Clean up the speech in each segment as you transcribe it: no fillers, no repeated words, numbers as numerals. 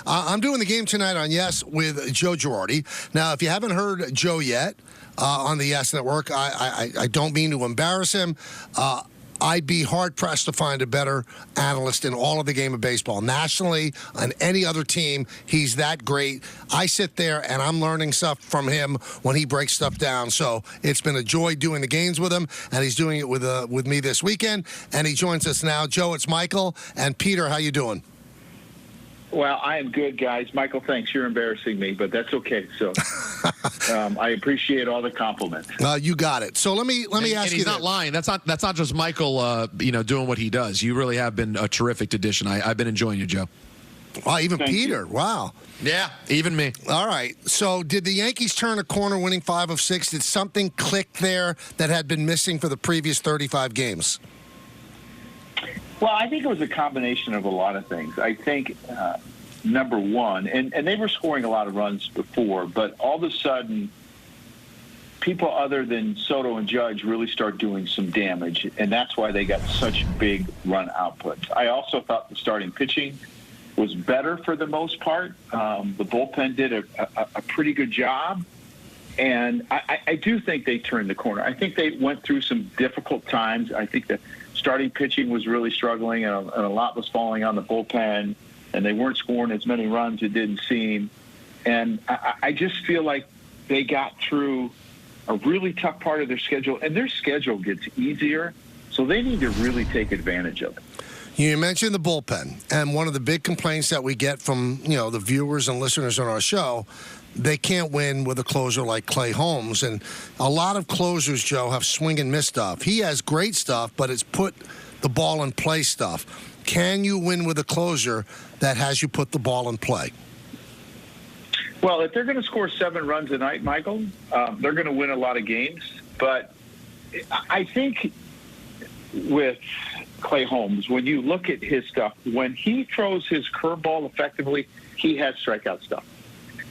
I'm doing the game tonight on Yes with Joe Girardi. Now, if you haven't heard Joe yet on the Yes Network, I don't mean to embarrass him. I'd be hard-pressed to find a better analyst in all of the game of baseball. Nationally, on any other team, he's that great. I sit there, and I'm learning stuff from him when he breaks stuff down. So it's been a joy doing the games with him, and he's doing it with me this weekend. And he joins us now. Joe, it's Michael. And Peter, how you doing? Well, I am good, guys. Michael, thanks. You're embarrassing me, but that's okay. So I appreciate all the compliments. You got it. So let me ask you. And he's not lying. That's not just Michael, doing what he does. You really have been a terrific addition. I've been enjoying you, Joe. Wow, even Thank Peter. you. Wow. Yeah, even me. All right. So did the Yankees turn a corner, winning 5 of 6? Did something click there that had been missing for the previous 35 games? Well, I think it was a combination of a lot of things. I think, number one, and they were scoring a lot of runs before, but all of a sudden, people other than Soto and Judge really start doing some damage, and that's why they got such big run outputs. I also thought the starting pitching was better for the most part. The bullpen did a pretty good job, and I do think they turned the corner. I think they went through some difficult times. I think the starting pitching was really struggling, and a lot was falling on the bullpen, and they weren't scoring as many runs, it didn't seem. And I just feel like they got through a really tough part of their schedule, and their schedule gets easier, so they need to really take advantage of it. You mentioned the bullpen, and one of the big complaints that we get from the viewers and listeners on our show, they can't win with a closer like Clay Holmes. And a lot of closers, Joe, have swing and miss stuff. He has great stuff, but it's put the ball in play stuff. Can you win with a closer that has you put the ball in play? Well, if they're going to score 7 runs a night, Michael, they're going to win a lot of games. But I think with Clay Holmes, when you look at his stuff, when he throws his curveball effectively, he has strikeout stuff.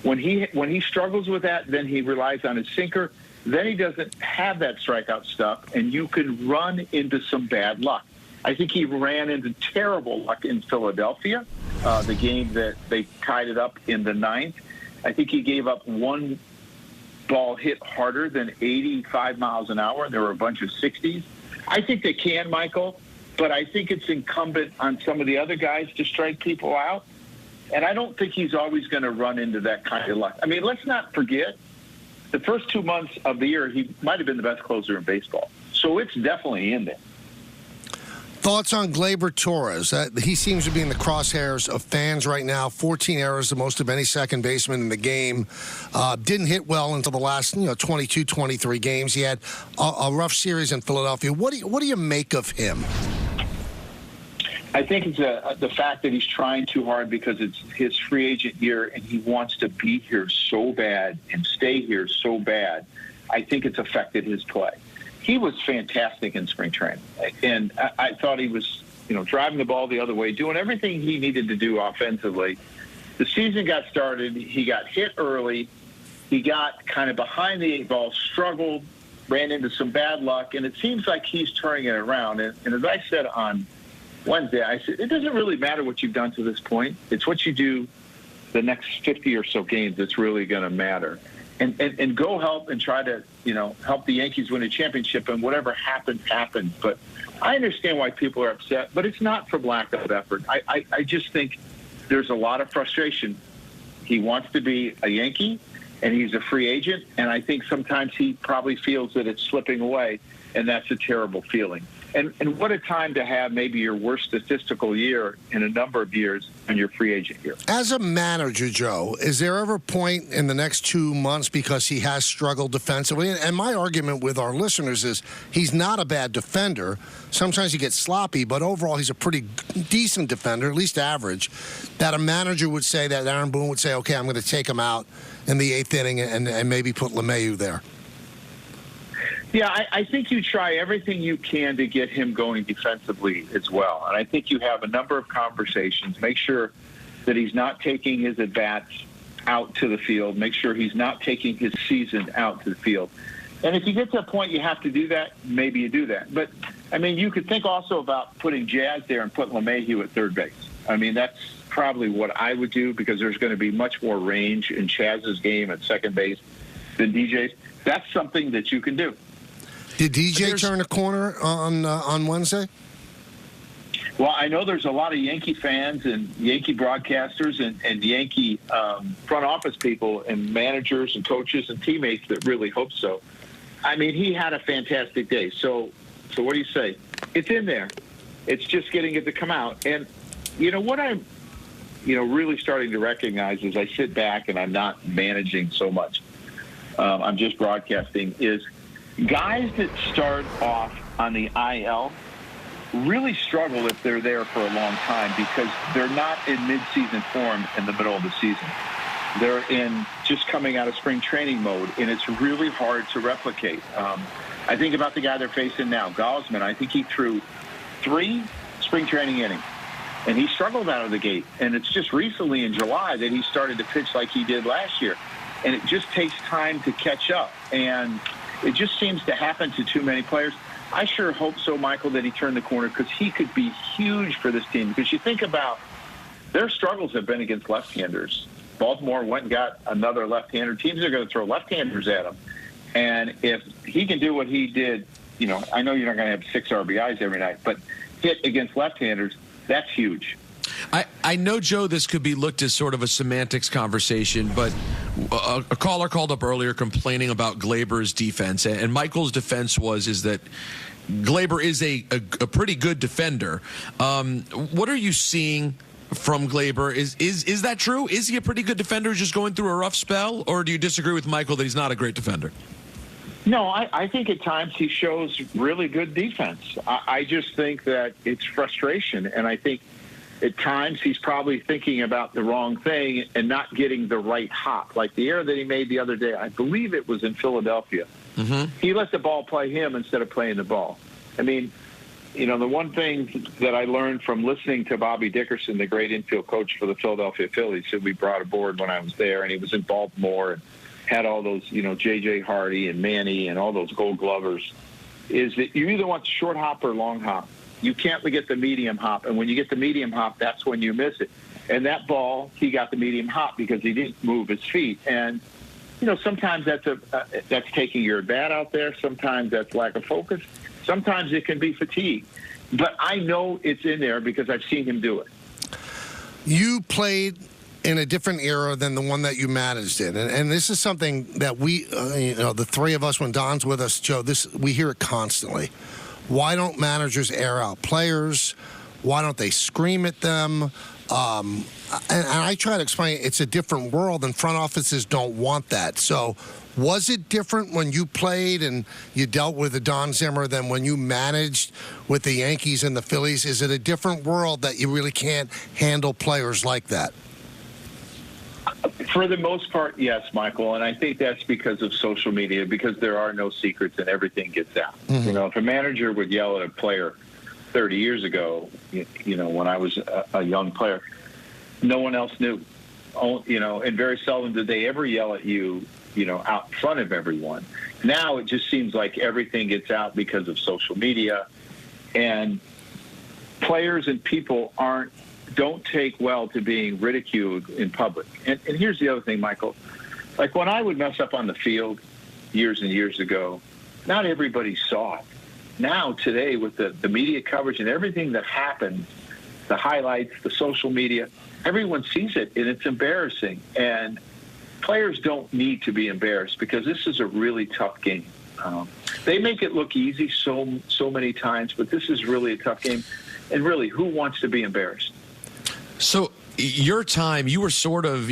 When he struggles with that, then he relies on his sinker. Then he doesn't have that strikeout stuff, and you can run into some bad luck. I think he ran into terrible luck in Philadelphia, the game that they tied it up in the 9th. I think he gave up one ball hit harder than 85 miles an hour. There were a bunch of 60s. I think they can, Michael, but I think it's incumbent on some of the other guys to strike people out. And I don't think he's always going to run into that kind of luck. I mean, let's not forget, the first 2 months of the year, he might have been the best closer in baseball. So it's definitely in there. Thoughts on Gleyber Torres? He seems to be in the crosshairs of fans right now. 14 errors, the most of any second baseman in the game. Didn't hit well until the last 22, 23 games. He had a rough series in Philadelphia. What do you make of him? I think it's the fact that he's trying too hard because it's his free agent year and he wants to be here so bad and stay here so bad. I think it's affected his play. He was fantastic in spring training, and I thought he was, driving the ball the other way, doing everything he needed to do offensively. The season got started. He got hit early. He got kind of behind the 8 ball, struggled, ran into some bad luck, and it seems like he's turning it around. And as I said on Wednesday, I said, it doesn't really matter what you've done to this point. It's what you do the next 50 or so games that's really going to matter. And go help and try to, help the Yankees win a championship, and whatever happens, happens. But I understand why people are upset, but it's not from lack of effort. I just think there's a lot of frustration. He wants to be a Yankee, and he's a free agent, and I think sometimes he probably feels that it's slipping away, and that's a terrible feeling. And what a time to have maybe your worst statistical year in a number of years on your free agent year. As a manager, Joe, is there ever a point in the next 2 months, because he has struggled defensively, and my argument with our listeners is he's not a bad defender. Sometimes he gets sloppy, but overall he's a pretty decent defender, at least average, that a manager would say, that Aaron Boone would say, okay, I'm going to take him out in the 8th inning and maybe put LeMahieu there? Yeah, I think you try everything you can to get him going defensively as well. And I think you have a number of conversations. Make sure that he's not taking his at-bats out to the field. Make sure he's not taking his season out to the field. And if you get to a point you have to do that, maybe you do that. But, I mean, you could think also about putting Jazz there and put LeMahieu at third base. I mean, that's probably what I would do, because there's going to be much more range in Chaz's game at second base than DJ's. That's something that you can do. Did DJ turn a corner on Wednesday? Well, I know there's a lot of Yankee fans and Yankee broadcasters and Yankee front office people and managers and coaches and teammates that really hope so. I mean, he had a fantastic day. So what do you say? It's in there. It's just getting it to come out. And, what I'm, really starting to recognize as I sit back and I'm not managing so much, I'm just broadcasting, is guys that start off on the IL really struggle if they're there for a long time, because they're not in midseason form in the middle of the season. They're in just coming out of spring training mode, and it's really hard to replicate. I think about the guy they're facing now, Gausman. I think he threw 3 spring training innings, and he struggled out of the gate. And it's just recently in July that he started to pitch like he did last year. And it just takes time to catch up, and it just seems to happen to too many players. I sure hope so, Michael, that he turned the corner, because he could be huge for this team. Because you think about their struggles have been against left-handers. Baltimore went and got another left-hander. Teams are going to throw left-handers at him. And if he can do what he did, I know you're not going to have 6 RBIs every night, but hit against left-handers, that's huge. I know, Joe, this could be looked as sort of a semantics conversation, but a caller called up earlier complaining about Gleyber's defense, and Michael's defense is that Gleyber is a pretty good defender. What are you seeing from Gleyber? Is that true? Is he a pretty good defender just going through a rough spell, or do you disagree with Michael that he's not a great defender? No, I think at times he shows really good defense. I just think that it's frustration, and I think at times he's probably thinking about the wrong thing and not getting the right hop. Like the error that he made the other day, I believe it was in Philadelphia. Mm-hmm. He let the ball play him instead of playing the ball. I mean, the one thing that I learned from listening to Bobby Dickerson, the great infield coach for the Philadelphia Phillies, who we brought aboard when I was there, and he was in Baltimore and had all those, J.J. Hardy and Manny and all those Gold Glovers, is that you either want the short hop or long hop. You can't get the medium hop, and when you get the medium hop, that's when you miss it. And that ball, he got the medium hop because he didn't move his feet. And sometimes that's taking your bat out there. Sometimes that's lack of focus. Sometimes it can be fatigue. But I know it's in there because I've seen him do it. You played in a different era than the one that you managed in, and this is something that we, the three of us, when Don's with us, Joe, we hear it constantly. Why don't managers air out players? Why don't they scream at them? And I try to explain it's a different world, and front offices don't want that. So was it different when you played and you dealt with the Don Zimmer than when you managed with the Yankees and the Phillies? Is it a different world that you really can't handle players like that? For the most part, yes, Michael, and I think that's because of social media, because there are no secrets and everything gets out. Mm-hmm. If a manager would yell at a player 30 years ago, when I was a young player, no one else knew. And very seldom did they ever yell at you, out in front of everyone. Now it just seems like everything gets out because of social media, and players and people don't take well to being ridiculed in public. And here's the other thing, Michael. Like when I would mess up on the field years and years ago, not everybody saw it. Now, today, with the media coverage and everything that happens, the highlights, the social media, everyone sees it, and it's embarrassing. And players don't need to be embarrassed because this is a really tough game. They make it look easy so many times, but this is really a tough game. And really, who wants to be embarrassed? So your time, you were sort of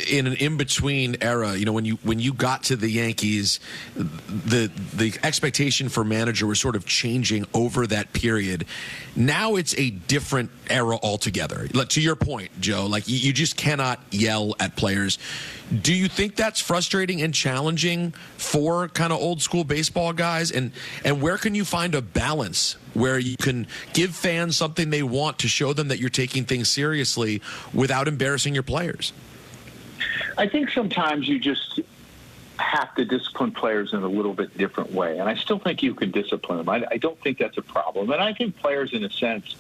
in an in-between era. When you got to the Yankees, the expectation for manager was sort of changing over that period. Now it's a different era altogether. To your point, Joe, you just cannot yell at players. Do you think that's frustrating and challenging for kind of old school baseball guys? And where can you find a balance where you can give fans something they want to show them that you're taking things seriously without embarrassing your players? I think sometimes you just have to discipline players in a little bit different way. And I still think you can discipline them. I don't think that's a problem. And I think players, in a sense,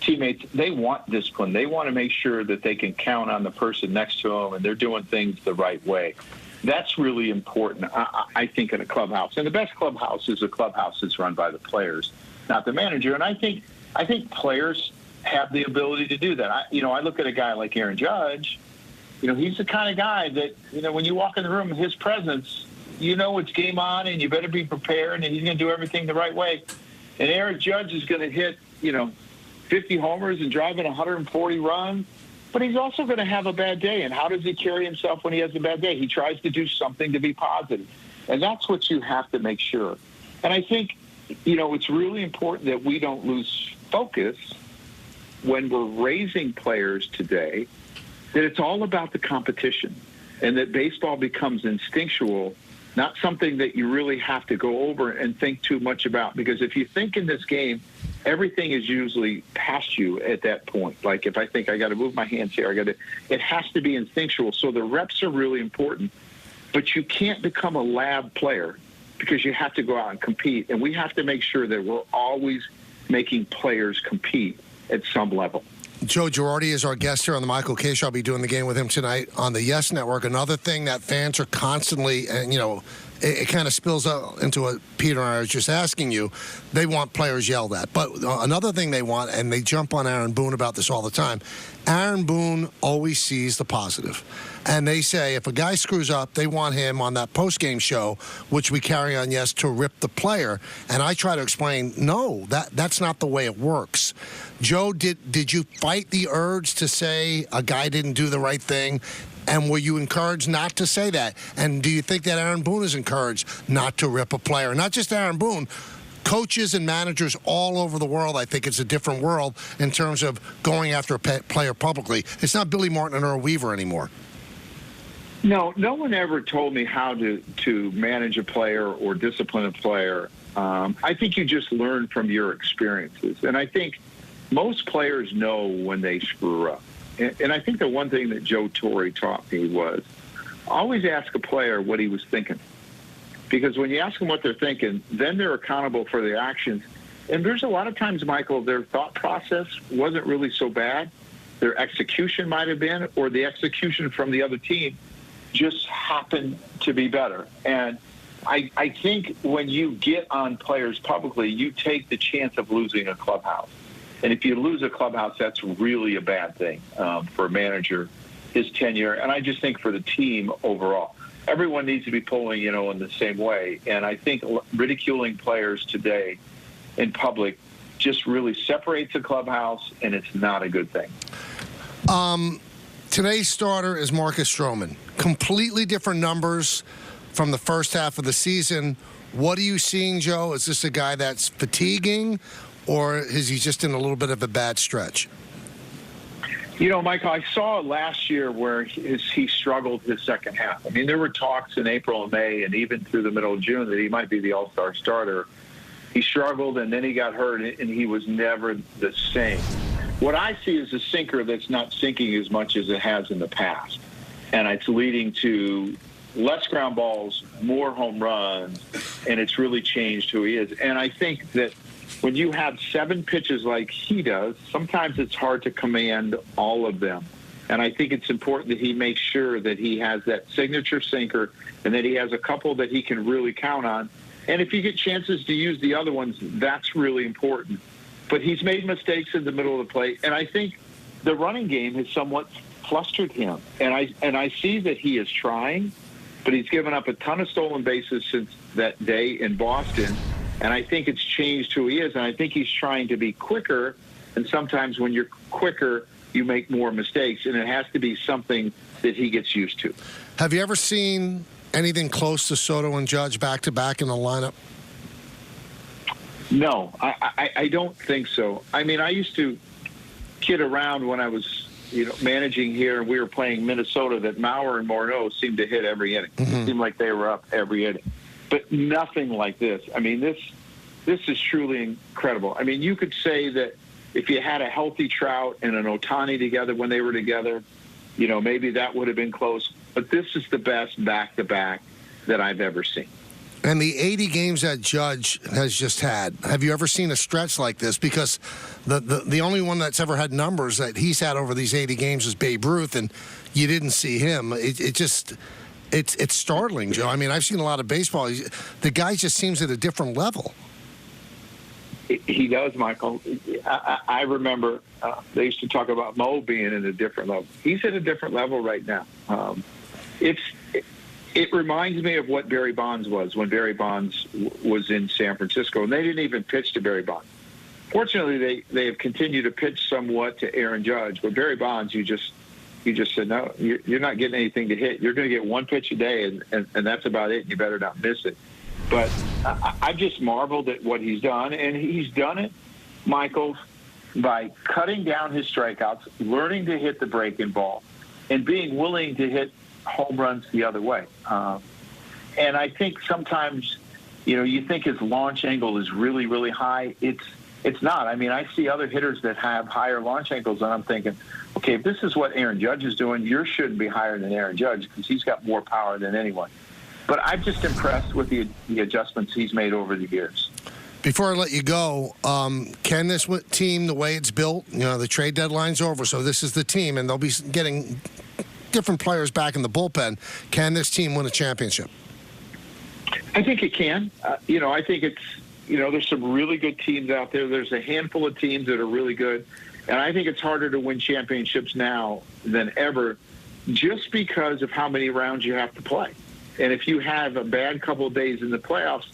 teammates, they want discipline. They want to make sure that they can count on the person next to them and they're doing things the right way. That's really important, I think, in a clubhouse. And the best clubhouse is a clubhouse that's run by the players, not the manager. And I think players have the ability to do that. I look at a guy like Aaron Judge. He's the kind of guy that, when you walk in the room, his presence, it's game on and you better be prepared and he's going to do everything the right way. And Aaron Judge is going to hit, 50 homers and drive in 140 runs. But he's also going to have a bad day. And how does he carry himself when he has a bad day? He tries to do something to be positive. And that's what you have to make sure. And I think, it's really important that we don't lose focus when we're raising players today, that it's all about the competition and that baseball becomes instinctual, not something that you really have to go over and think too much about. Because if you think in this game, everything is usually past you at that point. Like if I think I got to move my hands here, it has to be instinctual. So the reps are really important, but you can't become a lab player because you have to go out and compete. And we have to make sure that we're always making players compete at some level. Joe Girardi is our guest here on the Michael K. Show. I'll be doing the game with him tonight on the Yes Network. Another thing that fans are constantly, and it kind of spills out into what Peter and I was just asking you, they want players yelled at. But another thing they want, and they jump on Aaron Boone about this all the time, Aaron Boone always sees the positive. And they say if a guy screws up, they want him on that post-game show, which we carry on Yes, to rip the player. And I try to explain, no, that's not the way it works. Joe, did you fight the urge to say a guy didn't do the right thing? And were you encouraged not to say that? And do you think that Aaron Boone is encouraged not to rip a player? Not just Aaron Boone, coaches and managers all over the world. I think it's a different world in terms of going after a player publicly. It's not Billy Martin and Earl Weaver anymore. No one ever told me how to manage a player or discipline a player. I think you just learn from your experiences. And I think most players know when they screw up. And I think the one thing that Joe Torre taught me was always ask a player what he was thinking. Because when you ask them what they're thinking, then they're accountable for their actions. And there's a lot of times, Michael, their thought process wasn't really so bad. Their execution might have been, or the execution from the other team just happened to be better. And I think when you get on players publicly, you take the chance of losing a clubhouse. And if you lose a clubhouse, that's really a bad thing for a manager, his tenure. And I just think for the team overall, everyone needs to be pulling, in the same way. And I think ridiculing players today in public just really separates the clubhouse, and it's not a good thing. Today's starter is Marcus Stroman. Completely different numbers from the first half of the season. What are you seeing, Joe? Is this a guy that's fatiguing, or is he just in a little bit of a bad stretch? Michael, I saw last year where he struggled his second half. I mean, there were talks in April and May and even through the middle of June that he might be the all-star starter. He struggled, and then he got hurt, and he was never the same. What I see is a sinker that's not sinking as much as it has in the past, and it's leading to less ground balls, more home runs, and it's really changed who he is. And I think that when you have 7 pitches like he does, sometimes it's hard to command all of them. And I think it's important that he makes sure that he has that signature sinker and that he has a couple that he can really count on. And if you get chances to use the other ones, that's really important. But he's made mistakes in the middle of the plate, and I think the running game has somewhat flustered him. And I see that he is trying, but he's given up a ton of stolen bases since that day in Boston. And I think it's changed who he is. And I think he's trying to be quicker. And sometimes when you're quicker, you make more mistakes. And it has to be something that he gets used to. Have you ever seen anything close to Soto and Judge back-to-back in the lineup? No, I don't think so. I mean, I used to kid around when I was managing here, and we were playing Minnesota, that Mauer and Morneau seemed to hit every inning. Mm-hmm. It seemed like they were up every inning. But nothing like this. I mean, this is truly incredible. I mean, you could say that if you had a healthy Trout and an Ohtani together when they were together, maybe that would have been close. But this is the best back-to-back that I've ever seen. And the 80 games that Judge has just had, have you ever seen a stretch like this? Because the only one that's ever had numbers that he's had over these 80 games is Babe Ruth, and you didn't see him. It's startling, Joe. I mean, I've seen a lot of baseball. The guy just seems at a different level. He does, Michael. I remember they used to talk about Mo being at a different level. He's at a different level right now. It reminds me of what Barry Bonds was when Barry Bonds was in San Francisco, and they didn't even pitch to Barry Bonds. Fortunately, they have continued to pitch somewhat to Aaron Judge, but Barry Bonds, you just said, no, you're not getting anything to hit. You're going to get one pitch a day, and that's about it. You better not miss it. But I've just marveled at what he's done, and he's done it, Michael, by cutting down his strikeouts, learning to hit the breaking ball, and being willing to hit home runs the other way. And I think sometimes, you think his launch angle is really, really high. It's not. I mean, I see other hitters that have higher launch angles, and I'm thinking, okay, if this is what Aaron Judge is doing, yours shouldn't be higher than Aaron Judge because he's got more power than anyone. But I'm just impressed with the adjustments he's made over the years. Before I let you go, can this team, the way it's built, the trade deadline's over, so this is the team, and they'll be getting different players back in the bullpen. Can this team win a championship? I think it can. I think it's, there's some really good teams out there. There's a handful of teams that are really good. And I think it's harder to win championships now than ever just because of how many rounds you have to play. And if you have a bad couple of days in the playoffs,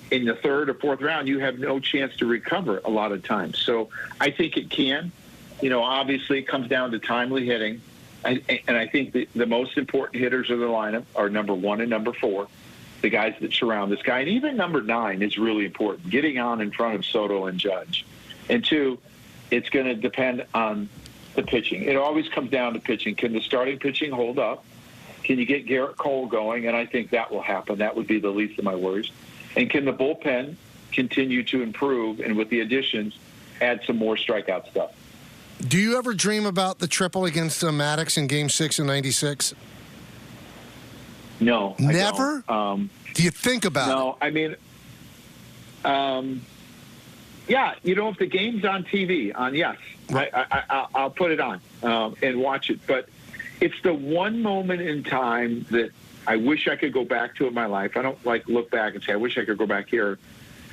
in the third or fourth round, you have no chance to recover a lot of times. So I think it can. Obviously it comes down to timely hitting. And I think the most important hitters of the lineup are number 1 and number 4, the guys that surround this guy. And even number 9 is really important, getting on in front of Soto and Judge. And 2, it's going to depend on the pitching. It always comes down to pitching. Can the starting pitching hold up? Can you get Garrett Cole going? And I think that will happen. That would be the least of my worries. And can the bullpen continue to improve and with the additions add some more strikeout stuff? Do you ever dream about the triple against Maddox in Game 6 in '96? No. Never? Do you think about it? No, I mean, yeah, if the game's on TV, yes, right. I'll put it on and watch it. But it's the one moment in time that I wish I could go back to in my life. I don't look back and say, I wish I could go back here.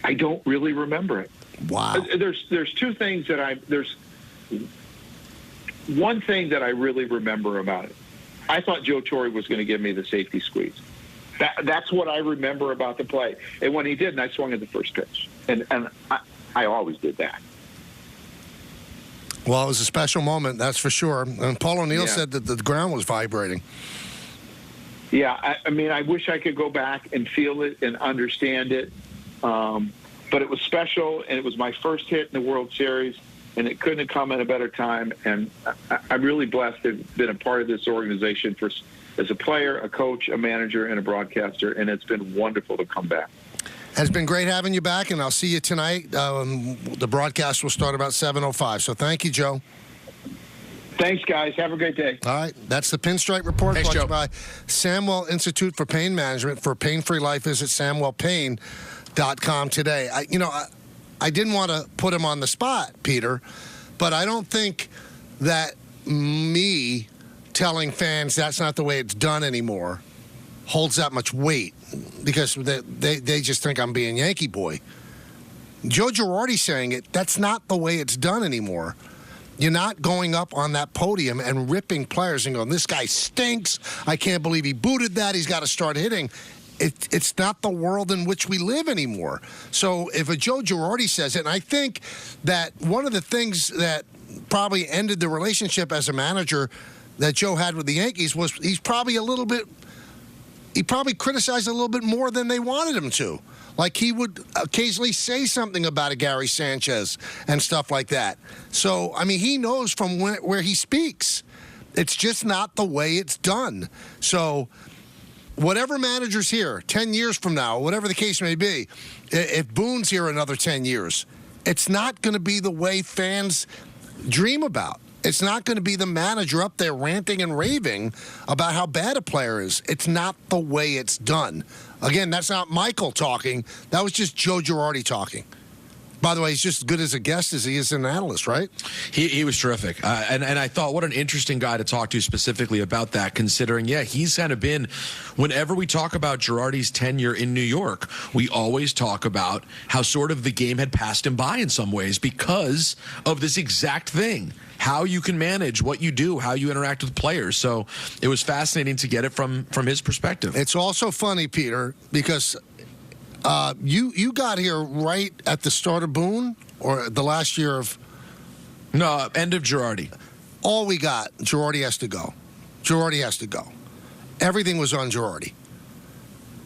I don't really remember it. Wow. There's two things that there's one thing that I really remember about it. I thought Joe Torre was going to give me the safety squeeze. That's what I remember about the play. And when he did, I swung at the first pitch. And I always did that. Well, it was a special moment, that's for sure. And Paul O'Neill said that the ground was vibrating. Yeah, I mean, I wish I could go back and feel it and understand it. But it was special, and it was my first hit in the World Series, and it couldn't have come at a better time. And I'm really blessed to have been a part of this organization as a player, a coach, a manager, and a broadcaster, and it's been wonderful to come back. It's been great having you back, and I'll see you tonight. The broadcast will start about 7:05. So thank you, Joe. Thanks, guys. Have a great day. All right. That's the Pinstripe Report. Thanks, Joe. By Samwell Institute for Pain Management. For pain-free life, visit SamwellPain.com today. I didn't want to put him on the spot, Peter, but I don't think that me telling fans that's not the way it's done anymore holds that much weight because they just think I'm being Yankee boy. Joe Girardi saying it, that's not the way it's done anymore. You're not going up on that podium and ripping players and going, this guy stinks. I can't believe he booted that. He's got to start hitting. It's not the world in which we live anymore. So if a Joe Girardi says it, and I think that one of the things that probably ended the relationship as a manager that Joe had with the Yankees was he probably criticized a little bit more than they wanted him to. Like he would occasionally say something about a Gary Sanchez and stuff like that. So, I mean, he knows from where he speaks. It's just not the way it's done. So whatever manager's here 10 years from now, whatever the case may be, if Boone's here another 10 years, it's not going to be the way fans dream about. It's not going to be the manager up there ranting and raving about how bad a player is. It's not the way it's done. Again, that's not Michael talking. That was just Joe Girardi talking. By the way, he's just as good as a guest as he is an analyst, right? He was terrific. And I thought, what an interesting guy to talk to specifically about that, considering, he's kind of been, whenever we talk about Girardi's tenure in New York, we always talk about how sort of the game had passed him by in some ways because of this exact thing. How you can manage what you do, how you interact with players. So it was fascinating to get it from his perspective. It's also funny, Peter, because you got here right at the start of Boone or the last year of... No, end of Girardi. All we got, Girardi has to go. Girardi has to go. Everything was on Girardi.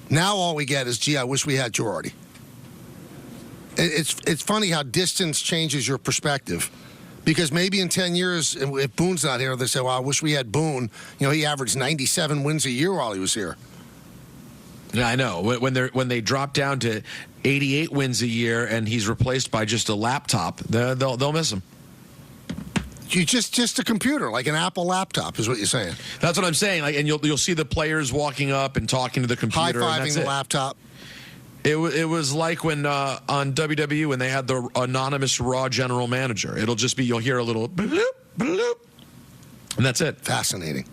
Now all we get is, gee, I wish we had Girardi. It's funny how distance changes your perspective. Because maybe in 10 years, if Boone's not here, they say, well, I wish we had Boone. You know, he averaged 97 wins a year while he was here. Yeah, I know. When they drop down to 88 wins a year and he's replaced by just a laptop, they'll miss him. You just a computer, like an Apple laptop, is what you're saying. That's what I'm saying. Like, and you'll see the players walking up and talking to the computer, high-fiving the laptop. It was like when on WWE when they had the anonymous Raw general manager. It'll just be, you'll hear a little bloop, bloop, and that's it. Fascinating.